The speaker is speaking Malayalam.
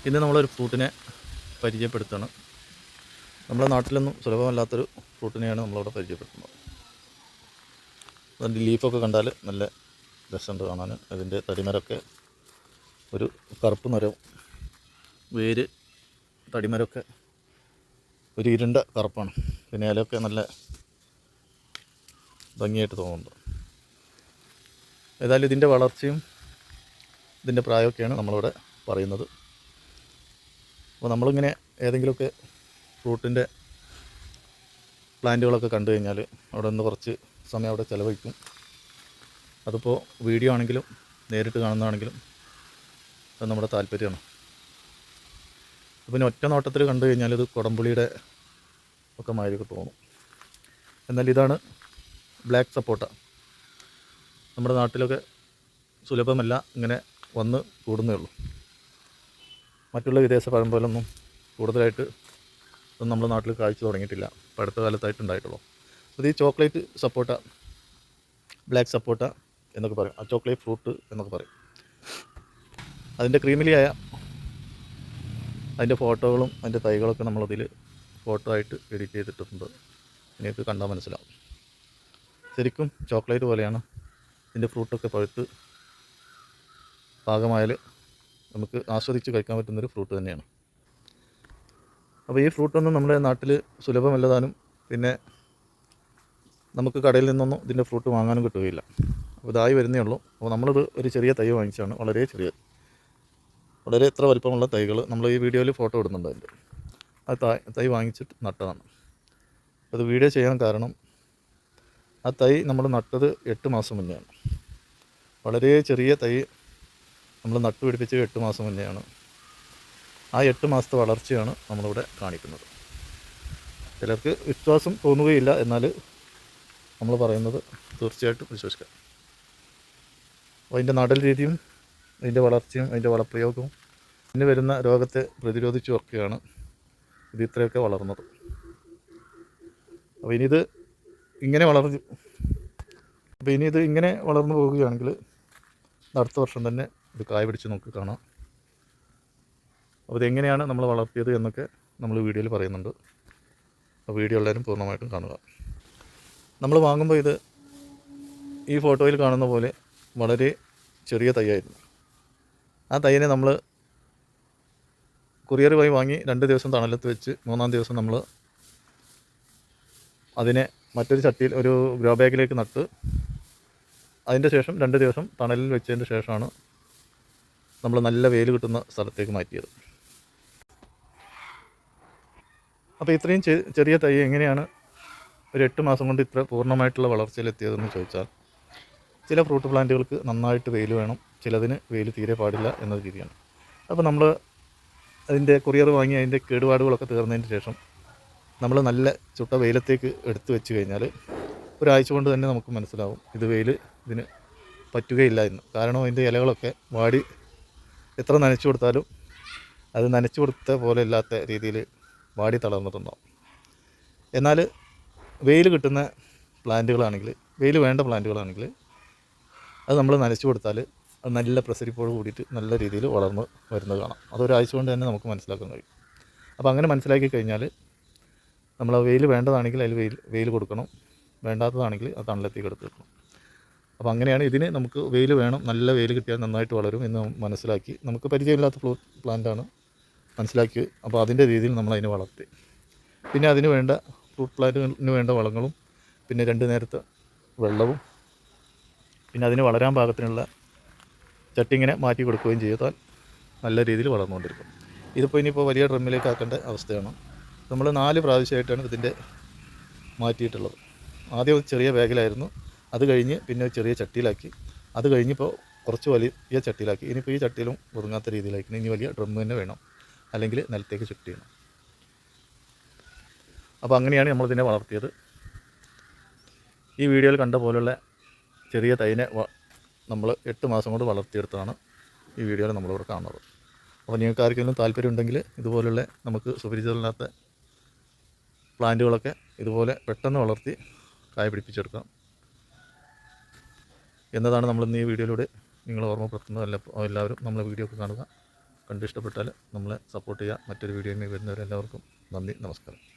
ഇന്ന് നമ്മളൊരു ഫ്രൂട്ടിനെ പരിചയപ്പെടുത്തുകയാണ്. നമ്മുടെ നാട്ടിലൊന്നും സുലഭമല്ലാത്തൊരു ഫ്രൂട്ടിനെയാണ് നമ്മളിവിടെ പരിചയപ്പെടുത്തുന്നത്. അതിൻ്റെ ലീഫൊക്കെ കണ്ടാൽ നല്ല രസമുണ്ട് കാണാൻ. അതിൻ്റെ തടിമരമൊക്കെ ഒരു കറുപ്പ് നിറവും, വേര് തടിമരമൊക്കെ ഒരു ഇരുണ്ട കറുപ്പാണ്. പിന്നെ ഇലയൊക്കെ നല്ല ഭംഗിയായിട്ട് തോന്നുന്നുണ്ട്. ഏതായാലും ഇതിൻ്റെ വളർച്ചയും ഇതിൻ്റെ പ്രായമൊക്കെയാണ് നമ്മളിവിടെ പറയുന്നത്. അപ്പോൾ നമ്മളിങ്ങനെ ഏതെങ്കിലുമൊക്കെ ഫ്രൂട്ടിൻ്റെ പ്ലാന്റുകളൊക്കെ കണ്ടു കഴിഞ്ഞാൽ അവിടെ നിന്ന് കുറച്ച് സമയം അവിടെ ചിലവഴിക്കും. അതിപ്പോൾ വീഡിയോ ആണെങ്കിലും നേരിട്ട് കാണുന്നതാണെങ്കിലും അത് നമ്മുടെ താല്പര്യമാണ്. പിന്നെ ഒറ്റ നോട്ടത്തിൽ കണ്ടു കഴിഞ്ഞാൽ ഇത് കുടംപുളിയുടെ ഒക്കെ മാതിരിയൊക്കെ തോന്നും. എന്നാൽ ഇതാണ് ബ്ലാക്ക് സപ്പോട്ട. നമ്മുടെ നാട്ടിലൊക്കെ സുലഭമല്ല, ഇങ്ങനെ വന്ന് കൂടുന്നേ ഉള്ളൂ. മറ്റുള്ള വിദേശ പഴം പോലൊന്നും കൂടുതലായിട്ട് ഇതൊന്നും നമ്മുടെ നാട്ടിൽ കാഴ്ച തുടങ്ങിയിട്ടില്ല. ഇപ്പോൾ അടുത്ത കാലത്തായിട്ട് ഉണ്ടായിട്ടുള്ളൂ. അത് ഈ ചോക്ലേറ്റ് സപ്പോട്ട, ബ്ലാക്ക് സപ്പോട്ട എന്നൊക്കെ പറയും. ആ ചോക്ലേറ്റ് ഫ്രൂട്ട് എന്നൊക്കെ പറയും. അതിൻ്റെ ക്രീമിലിയായ അതിൻ്റെ ഫോട്ടോകളും അതിൻ്റെ തൈകളൊക്കെ നമ്മളതിൽ ഫോട്ടോ ആയിട്ട് എഡിറ്റ് ചെയ്തിട്ടുണ്ട്. നിങ്ങൾക്ക് കണ്ടാൽ മനസ്സിലാവും. ശരിക്കും ചോക്ലേറ്റ് പോലെയാണ്. ഇതിൻ്റെ ഫ്രൂട്ടൊക്കെ പഴുത്ത് പാകമായാൽ നമുക്ക് ആസ്വദിച്ച് കഴിക്കാൻ പറ്റുന്നൊരു ഫ്രൂട്ട് തന്നെയാണ്. അപ്പോൾ ഈ ഫ്രൂട്ടൊന്നും നമ്മുടെ നാട്ടിൽ സുലഭമല്ലതാനും പിന്നെ നമുക്ക് കടയിൽ നിന്നൊന്നും ഇതിൻ്റെ ഫ്രൂട്ട് വാങ്ങാനും കിട്ടുകയില്ല. അപ്പോൾ ഇതായി വരുന്നേ ഉള്ളൂ. അപ്പോൾ നമ്മളിത് ഒരു ചെറിയ തൈ വാങ്ങിച്ചാണ്, വളരെ ചെറിയ, വളരെ എത്ര വലിപ്പമുള്ള തൈകൾ നമ്മൾ ഈ വീഡിയോയിൽ ഫോട്ടോ ഇടുന്നുണ്ട്. അതിൻ്റെ ആ തൈ വാങ്ങിച്ചിട്ട് നട്ടതാണ്. അത് വീഡിയോ ചെയ്യാൻ കാരണം ആ തൈ നമ്മൾ നട്ടത് 8 മാസം മുന്നെയാണ്. വളരെ ചെറിയ തൈ നമ്മൾ നട്ടുപിടിപ്പിച്ച് 8 മാസം മുന്നെയാണ്. ആ 8 മാസത്തെ വളർച്ചയാണ് നമ്മളിവിടെ കാണിക്കുന്നത്. ചിലർക്ക് വിശ്വാസം തോന്നുകയില്ല, എന്നാൽ നമ്മൾ പറയുന്നത് തീർച്ചയായിട്ടും വിശ്വസിക്കാം. അപ്പോൾ അതിൻ്റെ നടൽ രീതിയും അതിൻ്റെ വളർച്ചയും അതിൻ്റെ വളപ്രയോഗവും പിന്നെ വരുന്ന രോഗത്തെ പ്രതിരോധിച്ചുമൊക്കെയാണ് ഇത് ഇത്രയൊക്കെ വളർന്നത്. അപ്പോൾ ഇനി ഇങ്ങനെ വളർന്നു പോവുകയാണെങ്കിൽ അടുത്ത വർഷം തന്നെ ഇത് കായ പിടിച്ച് നമുക്ക് കാണാം. അപ്പോൾ ഇതെങ്ങനെയാണ് നമ്മൾ വളർത്തിയത് എന്നൊക്കെ നമ്മൾ വീഡിയോയിൽ പറയുന്നുണ്ട്. അപ്പോൾ വീഡിയോ എല്ലാവരും പൂർണ്ണമായിട്ടും കാണുക. നമ്മൾ വാങ്ങുമ്പോൾ ഈ ഫോട്ടോയിൽ കാണുന്ന പോലെ വളരെ ചെറിയ തൈയായിരുന്നു. ആ തൈനെ നമ്മൾ കൊറിയർ വഴി വാങ്ങി 2 ദിവസം തണലത്ത് വെച്ച് 3-ാം ദിവസം നമ്മൾ അതിനെ മറ്റൊരു ചട്ടിയിൽ ഒരു ഗ്രോ ബാഗിലേക്ക് നട്ട് അതിൻ്റെ ശേഷം 2 ദിവസം തണലിൽ വെച്ചതിൻ്റെ ശേഷമാണ് നമ്മൾ നല്ല വെയിൽ കിട്ടുന്ന സ്ഥലത്തേക്ക് മാറ്റിയത്. അപ്പോൾ ഇത്രയും ചെറിയ തൈ എങ്ങനെയാണ് ഒരു 8 മാസം കൊണ്ട് ഇത്ര പൂർണ്ണമായിട്ടുള്ള വളർച്ചയിലെത്തിയതെന്ന് ചോദിച്ചാൽ, ചില ഫ്രൂട്ട് പ്ലാന്റുകൾക്ക് നന്നായിട്ട് വെയിൽ വേണം, ചിലതിന് വെയിൽ തീരെ പാടില്ല എന്ന രീതിയാണ്. അപ്പോൾ നമ്മൾ അതിൻ്റെ കൊറിയർ വാങ്ങി അതിൻ്റെ കേടുപാടുകളൊക്കെ തീർന്നതിന് ശേഷം നമ്മൾ നല്ല ചുട്ട വെയിലത്തേക്ക് എടുത്തു വെച്ച് കഴിഞ്ഞാൽ ഒരാഴ്ച കൊണ്ട് തന്നെ നമുക്ക് മനസ്സിലാവും വെയിൽ ഇതിന് പറ്റുകയില്ല എന്ന്. കാരണം അതിൻ്റെ ഇലകളൊക്കെ വാടി എത്ര നനച്ചു കൊടുത്താലും അത് നനച്ചു കൊടുത്ത പോലെ ഇല്ലാത്ത രീതിയിൽ വാടി തളർന്നിട്ടുണ്ടാവും. എന്നാൽ വെയിൽ കിട്ടുന്ന പ്ലാന്റുകളാണെങ്കിൽ, വെയിൽ വേണ്ട പ്ലാന്റുകളാണെങ്കിൽ അത് നമ്മൾ നനച്ചു കൊടുത്താൽ അത് നല്ല പ്രസരിപ്പോട് കൂടിയിട്ട് നല്ല രീതിയിൽ വളർന്ന് വരുന്നത് കാണാം. അതൊരാഴ്ച കൊണ്ട് തന്നെ നമുക്ക് മനസ്സിലാക്കാൻ കഴിയും. അപ്പോൾ അങ്ങനെ മനസ്സിലാക്കി കഴിഞ്ഞാൽ നമ്മൾ വെയിൽ വേണ്ടതാണെങ്കിൽ അതിൽ വെയിൽ കൊടുക്കണം, വേണ്ടാത്തതാണെങ്കിൽ അത് തണലത്തേക്ക് എടുത്ത് വെക്കണം. അപ്പോൾ അങ്ങനെയാണ് ഇതിന് നമുക്ക് വെയിൽ വേണം, നല്ല വെയിൽ കിട്ടിയാൽ നന്നായിട്ട് വളരും എന്ന് മനസ്സിലാക്കി, നമുക്ക് പരിചയമില്ലാത്ത പ്ലാന്റാണ് മനസ്സിലാക്കി. അപ്പോൾ അതിൻ്റെ രീതിയിൽ നമ്മൾ അതിനെ വളർത്തി. പിന്നെ അതിന് വേണ്ട ഫ്രൂട്ട് പ്ലാന്റിന് വേണ്ട വളങ്ങളും പിന്നെ 2 നേരത്തെ വെള്ളവും പിന്നെ അതിന് വളരാൻ പാകത്തിനുള്ള ചട്ടി ഇങ്ങനെ മാറ്റി കൊടുക്കുകയും ചെയ്താൽ നല്ല രീതിയിൽ വളർന്നുകൊണ്ടിരിക്കും. ഇതിപ്പോൾ ഇനിയിപ്പോൾ വലിയ ഡ്രമ്മിലേക്ക് ആക്കേണ്ട അവസ്ഥയാണ്. നമ്മൾ 4 പ്രാവശ്യമായിട്ടാണ് ഇതിൻ്റെ മാറ്റിയിട്ടുള്ളത്. ആദ്യം ചെറിയ ബാഗിലായിരുന്നു, അത് കഴിഞ്ഞ് പിന്നെ ചെറിയ ചട്ടിയിലാക്കി, അത് കഴിഞ്ഞിപ്പോൾ കുറച്ച് വലിയ ചട്ടിയിലാക്കി. ഇനിയിപ്പോൾ ഈ ചട്ടിയിലും ഒതുങ്ങാത്ത രീതിയിലാക്കി. ഇനി വലിയ ഡ്രം തന്നെ വേണം, അല്ലെങ്കിൽ നിലത്തേക്ക് ഷിഫ്റ്റ് ചെയ്യണം. അപ്പോൾ അങ്ങനെയാണ് നമ്മളിതിനെ വളർത്തിയത്. ഈ വീഡിയോയിൽ കണ്ട പോലുള്ള ചെറിയ തൈനെ നമ്മൾ 8 മാസം കൊണ്ട് വളർത്തിയെടുത്തതാണ് ഈ വീഡിയോയിൽ നമ്മളിവിടെ കാണുന്നത്. അപ്പോൾ നിങ്ങൾക്ക് ആർക്കെങ്കിലും താല്പര്യമുണ്ടെങ്കിൽ ഇതുപോലുള്ള നമുക്ക് സുപരിചിതമല്ലാത്ത പ്ലാന്റുകളൊക്കെ ഇതുപോലെ പെട്ടെന്ന് വളർത്തി കായ പിടിപ്പിച്ചെടുക്കാം എന്നതാണ് നമ്മളിന്ന് ഈ വീഡിയോയിലൂടെ നിങ്ങൾ ഓർമ്മപ്പെടുത്തുന്നത്. എല്ലാവരും നമ്മളെ വീഡിയോ ഒക്കെ കാണുക. കണ്ടിഷ്ടപ്പെട്ടാൽ നമ്മളെ സപ്പോർട്ട് ചെയ്യുക. മറ്റൊരു വീഡിയോയിൽ വരുന്നവരെല്ലാവർക്കും നന്ദി, നമസ്കാരം.